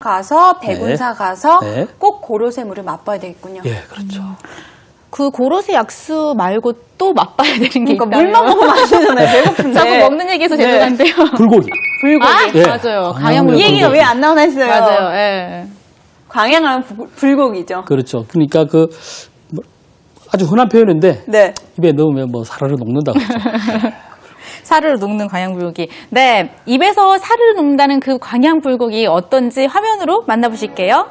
가서 백운사 가서 네. 꼭 고로쇠 물을 맛봐야 되겠군요. 예, 그렇죠. 그 고로쇠 약수 말고 또 맛봐야 되는 게 그러니까 있다면 물만 먹으면 안 되잖아요. 배고픈데. 자꾸 먹는 얘기해서 네. 죄송한데요. 불고기. 불고기. 예. 맞아요. 광양물 이 얘기가 불고기. 왜 안 나오나 했어요. 맞아요. 예. 광양하면 불고기죠. 그렇죠. 그러니까 뭐 아주 흔한 표현인데 네. 입에 넣으면 뭐 사르르 녹는다고 그러죠. 살을 녹는 광양불고기. 네, 입에서 살을 녹는다는 그 광양불고기 어떤지 화면으로 만나보실게요.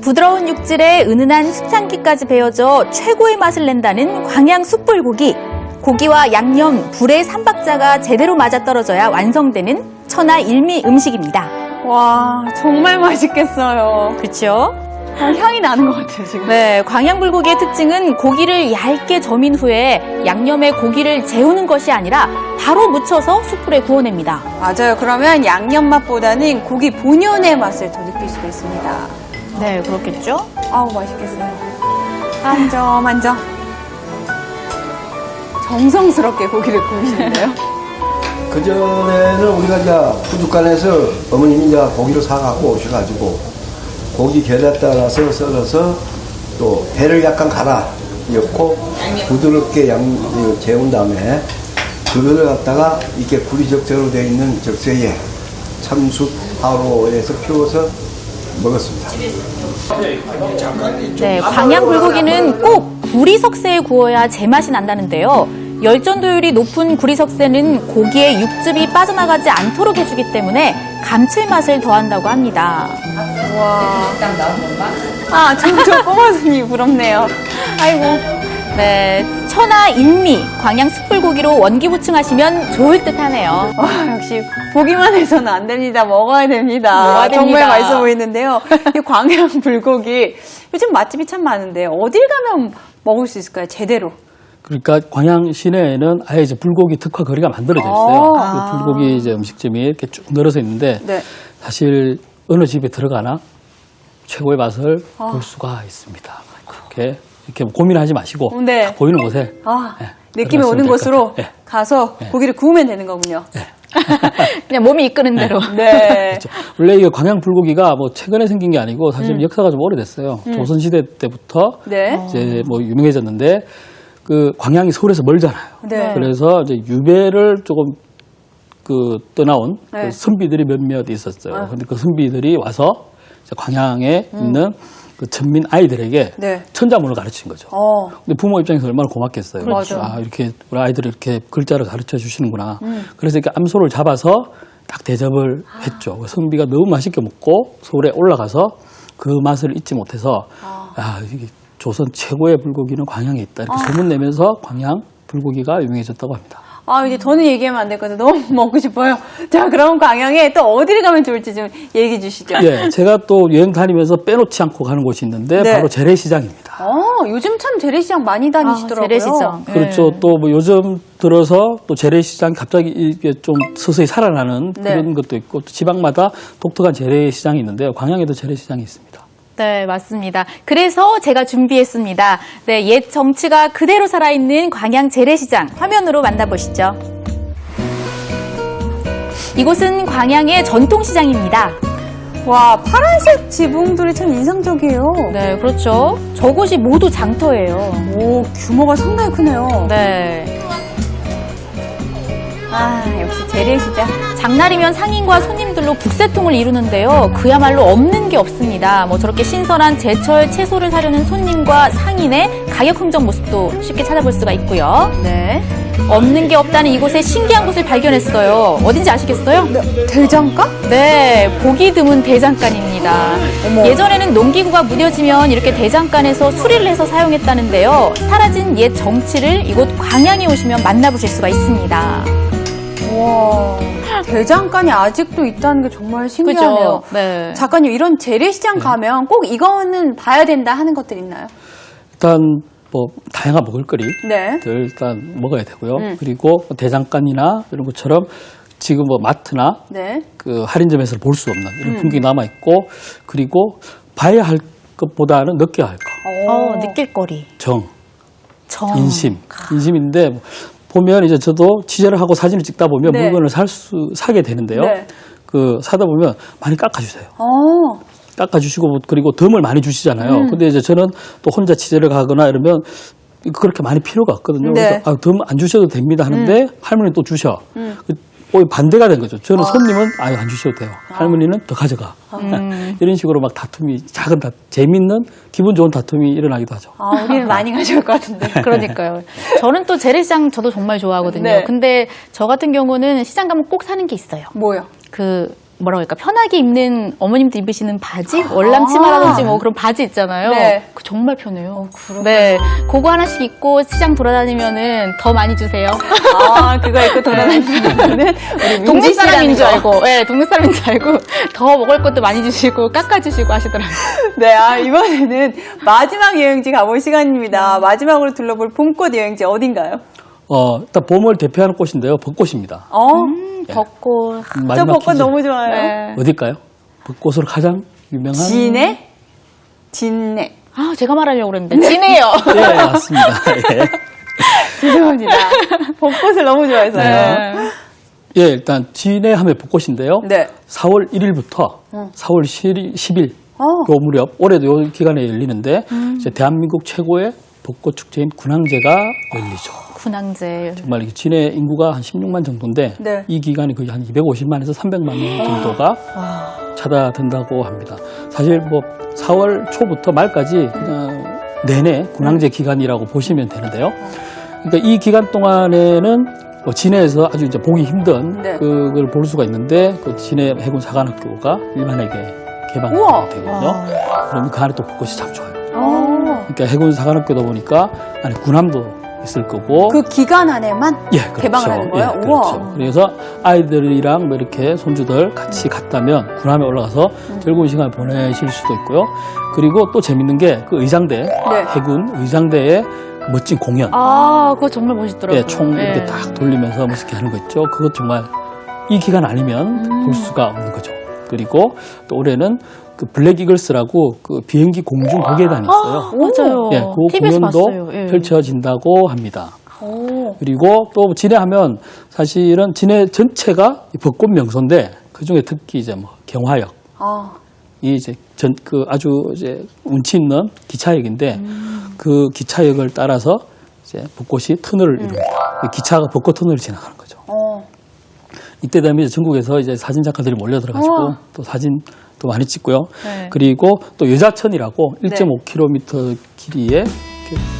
부드러운 육질에 은은한 수창기까지 배어져 최고의 맛을 낸다는 광양 숯불고기. 고기와 양념, 불의 삼박자가 제대로 맞아떨어져야 완성되는 천하 일미 음식입니다. 와, 정말 맛있겠어요. 그렇죠? 향이 나는 것 같아요, 지금. 네, 광양불고기의 특징은 고기를 얇게 저민 후에 양념에 고기를 재우는 것이 아니라 바로 묻혀서 숯불에 구워냅니다. 맞아요. 그러면 양념 맛보다는 고기 본연의 맛을 더 느낄 수가 있습니다. 네, 그렇겠죠? 아우, 맛있겠어요. 한 점, 한 점. 정성스럽게 고기를 구우시는데요. 그전에는 우리가 이제 푸주간에서 어머님이 이제 고기를 사갖고 오셔가지고 고기 결에 따라서 썰어서 또 배를 약간 갈아 넣고 부드럽게 재운 다음에 그거를 갖다가 이렇게 구리적재로 되어 있는 적세에 참숯 화로에서 피워서 먹었습니다. 네, 광양불고기는 꼭 구리석쇠에 구워야 제맛이 난다는데요. 열전도율이 높은 구리석쇠는 고기의 육즙이 빠져나가지 않도록 해주기 때문에 감칠맛을 더한다고 합니다. 와. 아, 저 꼬마 손이 부럽네요. 아이고. 네, 천하 일미 광양 숯불고기로 원기 보충하시면 좋을 듯하네요. 와, 역시 보기만 해서는 안 됩니다. 먹어야 됩니다. 먹어야 됩니다. 정말 맛있어 보이는데요. 이 광양 불고기 요즘 맛집이 참 많은데 어딜 가면 먹을 수 있을까요? 제대로. 그러니까 광양 시내에는 아예 이제 불고기 특화 거리가 만들어져 있어요. 아. 그 불고기 이제 음식점이 이렇게 쭉 늘어서 있는데 네. 사실 어느 집에 들어가나 최고의 맛을 볼 수가 있습니다. 이렇게 고민하지 마시고 네. 딱 보이는 곳에 아, 네, 느낌이 들어가시면 오는 될것 곳으로 같아요. 네. 가서 고기를 구우면 되는 거군요. 그냥 몸이 이끄는 대로. 네. 그렇죠. 원래 이 광양 불고기가 뭐 최근에 생긴 게 아니고 사실 역사가 좀 오래됐어요. 조선시대 때부터 네. 이제 뭐 유명해졌는데 그 광양이 서울에서 멀잖아요. 네. 그래서 이제 유배를 조금 떠나온 네. 그 선비들이 몇몇 있었어요. 아. 근데 그 선비들이 와서 이제 광양에 있는 그 천민 아이들에게 네. 천자문을 가르친 거죠. 어. 근데 부모 입장에서 얼마나 고맙겠어요. 그렇죠. 아, 이렇게 우리 아이들이 이렇게 글자를 가르쳐 주시는구나. 그래서 이렇게 암소를 잡아서 딱 대접을 했죠. 선비가 너무 맛있게 먹고 서울에 올라가서 그 맛을 잊지 못해서 아, 이게 조선 최고의 불고기는 광양에 있다. 이렇게 소문내면서 광양 불고기가 유명해졌다고 합니다. 아, 이제 더는 얘기하면 안 될 것 같아요. 너무 먹고 싶어요. 자, 그럼 광양에 또 어디를 가면 좋을지 좀 얘기해 주시죠. 예, 제가 또 여행 다니면서 빼놓지 않고 가는 곳이 있는데 네. 바로 재래시장입니다. 요즘 참 재래시장 많이 다니시더라고요. 재래시장. 그렇죠. 또 뭐 요즘 들어서 또 재래시장 갑자기 이게 좀 서서히 살아나는 그런 것도 있고 또 지방마다 독특한 재래시장이 있는데요. 광양에도 재래시장이 있습니다. 네, 맞습니다. 그래서 제가 준비했습니다. 네, 옛 정치가 그대로 살아있는 광양 재래시장 화면으로 만나보시죠. 이곳은 광양의 전통시장입니다. 와, 파란색 지붕들이 참 인상적이에요. 네, 그렇죠. 저곳이 모두 장터예요. 오, 규모가 상당히 크네요. 네. 아, 역시 재래시장. 장날이면 상인과 손님들로 북새통을 이루는데요. 그야말로 없는 게 없습니다. 뭐 저렇게 신선한 제철 채소를 사려는 손님과 상인의 가격 흥정 모습도 쉽게 찾아볼 수가 있고요. 네. 없는 게 없다는 이곳에 신기한 곳을 발견했어요. 어딘지 아시겠어요? 대장간? 네, 보기 드문 대장간입니다. 예전에는 농기구가 무뎌지면 이렇게 대장간에서 수리를 해서 사용했다는데요. 사라진 옛 정치를 이곳 광양에 오시면 만나보실 수가 있습니다. 와, 대장간이 아직도 있다는 게 정말 신기하네요. 그죠? 네. 작가님, 이런 재래시장 가면 꼭 이거는 봐야 된다 하는 것들 있나요? 일단 뭐 다양한 먹을거리들 네. 일단 먹어야 되고요. 그리고 대장간이나 이런 것처럼 지금 뭐 마트나 네. 그 할인점에서 볼 수 없는 이런 풍경이 남아 있고 그리고 봐야 할 것보다는 느껴야 할 것. 느낄 거리. 정, 정. 인심인데 보면 이제 저도 취재를 하고 사진을 찍다 보면 네. 물건을 사게 되는데요. 네. 사다 보면 많이 깎아주세요. 어. 깎아주시고 그리고 덤을 많이 주시잖아요. 근데 이제 저는 또 혼자 취재를 가거나 이러면 그렇게 많이 필요가 없거든요. 네. 그래서 덤 안 주셔도 됩니다 하는데 할머니 또 주셔. 오히려 반대가 된 거죠. 저는 손님은 안 주셔도 돼요. 할머니는 더 가져가. 이런 식으로 막 다툼이 재밌는 기분 좋은 다툼이 일어나기도 하죠. 우리는 많이 가져올 것 같은데. 그러니까요. 저는 또 재래시장 저도 정말 좋아하거든요. 네. 근데 저 같은 경우는 시장 가면 꼭 사는 게 있어요. 뭐요? 뭐라고 할까, 편하게 입는 어머님도 입으신 바지? 월남 치마라든지 뭐 그런 바지 있잖아요. 네. 그거 정말 편해요. 네. 그거 하나씩 입고 시장 돌아다니면은 더 많이 주세요. 그거 입고 돌아다니면은 우리 동네 민지 사람인 씨라는 줄 거. 알고, 네, 동네 사람인 줄 알고 더 먹을 것도 많이 주시고 깎아주시고 하시더라고요. 네, 이번에는 마지막 여행지 가볼 시간입니다. 마지막으로 둘러볼 봄꽃 여행지 어딘가요? 일단 봄을 대표하는 꽃인데요. 벚꽃입니다. 벚꽃. 저 마지막 벚꽃 퀴즈. 너무 좋아요. 네. 어딜까요? 벚꽃으로 가장 유명한 진해? 진해. 제가 말하려고 그랬는데. 진해요. 네, 맞습니다. 예. 죄송합니다. 벚꽃을 너무 좋아해서요. 네. 예, 일단 진해 하면 벚꽃인데요. 네. 4월 1일부터 4월 10일 요 무렵 올해도 요 기간에 열리는데 이제 대한민국 최고의 벚꽃 축제인 군항제가 열리죠. 군항제. 정말 이 진해 인구가 한 16만 정도인데 네. 이 기간이 거의 한 250만에서 300만 명 정도가 찾아든다고 합니다. 사실 뭐 4월 초부터 말까지 그냥 내내 군항제 기간이라고 보시면 되는데요. 그러니까 이 기간 동안에는 진해에서 아주 이제 보기 힘든 네. 그걸 볼 수가 있는데 그 진해 해군 사관학교가 일반에게 우와. 개방되거든요. 그러면 그 안에 또 벚꽃이 참 좋아요. 그러니까 해군 사관학교다 보니까 안에 군함도 있을 거고. 그 기간 안에만 예, 그렇죠. 개방을 하는 거예요? 예, 우와. 그렇죠. 그래서 아이들이랑 뭐 이렇게 손주들 같이 갔다면 군함에 올라가서 즐거운 시간을 보내실 수도 있고요. 그리고 또 재밌는 게 그 의장대, 해군 의장대의 그 멋진 공연. 그거 정말 멋있더라고요. 예, 총 이렇게 딱 돌리면서 멋있게 하는 거 있죠. 그것 정말 이 기간 아니면 볼 수가 없는 거죠. 그리고 또 올해는 그 블랙 이글스라고 그 비행기 공중 보계단이 있어요. 맞아요. 예, 그 TV에서 공연도 봤어요. 예. 펼쳐진다고 합니다. 그리고 또 진해 하면 사실은 진해 전체가 벚꽃 명소인데 그 중에 특히 이제 뭐 경화역. 이 이제 아주 이제 운치 있는 기차역인데 그 기차역을 따라서 이제 벚꽃이 터널을 이룹니다. 기차가 벚꽃 터널을 지나가는 거죠. 이때 되면 이제 전국에서 이제 사진 작가들이 몰려 들어가지고 또 사진도 많이 찍고요. 네. 그리고 또 여자천이라고 1.5km 길이의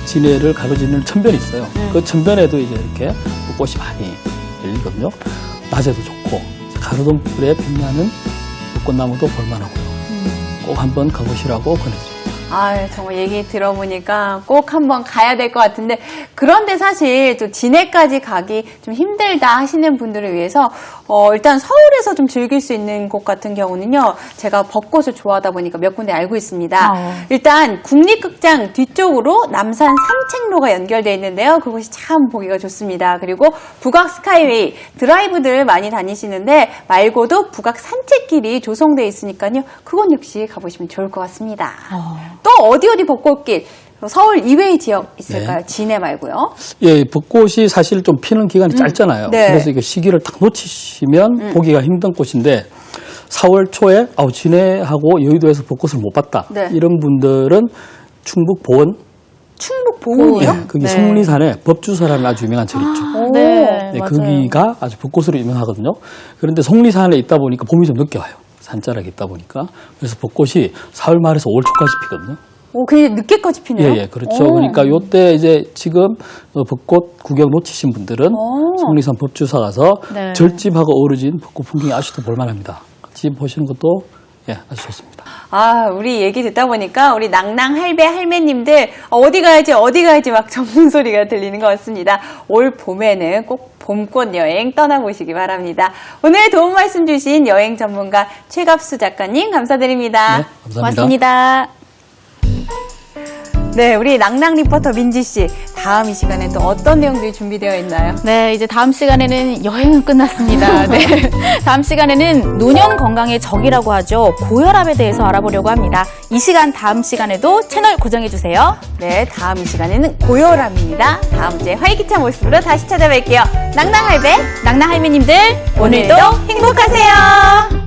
진해를 가로지르는 천변이 있어요. 그 천변에도 이제 이렇게 벚꽃이 많이 열리거든요. 낮에도 좋고 가로등 불에 빛나는 벚꽃나무도 볼만하고요. 꼭 한번 가보시라고 권해드립니다. 정말 얘기 들어보니까 꼭 한번 가야 될 것 같은데, 그런데 사실 또 진해까지 가기 좀 힘들다 하시는 분들을 위해서 일단 서울에서 좀 즐길 수 있는 곳 같은 경우는요, 제가 벚꽃을 좋아하다 보니까 몇 군데 알고 있습니다. 일단 국립극장 뒤쪽으로 남산 산책로가 연결되어 있는데요, 그곳이 참 보기가 좋습니다. 그리고 북악 스카이웨이, 드라이브들 많이 다니시는데 말고도 북악 산책길이 조성되어 있으니까요, 그건 역시 가보시면 좋을 것 같습니다. 또 어디 벚꽃길, 서울 이외의 지역 있을까요? 진해 말고요. 예, 벚꽃이 사실 좀 피는 기간이 짧잖아요. 네. 그래서 이거 시기를 딱 놓치시면 보기가 힘든 꽃인데 4월 초에 진해하고 여의도에서 벚꽃을 못 봤다. 네. 이런 분들은 충북 보은, 충북 보은이요? 예, 거기 속리산에 법주사라는 아주 유명한 절 있죠. 네, 네, 맞아요. 거기가 아주 벚꽃으로 유명하거든요. 그런데 속리산에 있다 보니까 봄이 좀 늦게 와요. 산자락에 있다 보니까. 그래서 벚꽃이 4월 말에서 5월 초까지 피거든요. 그게 늦게까지 피네요? 예, 그렇죠. 그러니까 요때 이제 지금 벚꽃 구경 놓치신 분들은 속리산 법주사 가서 네. 절집하고 어우러진 벚꽃 풍경이 아주 또 볼만합니다. 같이 보시는 것도 아주 좋습니다. 우리 얘기 듣다 보니까 우리 낭낭 할배 할매님들 어디 가야지 막 전문 소리가 들리는 것 같습니다. 올 봄에는 꼭 봄꽃 여행 떠나보시기 바랍니다. 오늘 도움 말씀 주신 여행 전문가 최갑수 작가님 감사드립니다. 네, 감사합니다. 고맙습니다. 네, 우리 낭낭 리포터 민지 씨, 다음 이 시간에 또 어떤 내용들이 준비되어 있나요? 네, 이제 다음 시간에는 여행은 끝났습니다. 네. 다음 시간에는 노년 건강의 적이라고 하죠. 고혈압에 대해서 알아보려고 합니다. 이 시간 다음 시간에도 채널 고정해주세요. 네, 다음 이 시간에는 고혈압입니다. 다음 주에 활기찬 모습으로 다시 찾아뵐게요. 낭낭 할배, 낭낭 할매님들, 오늘도 행복하세요.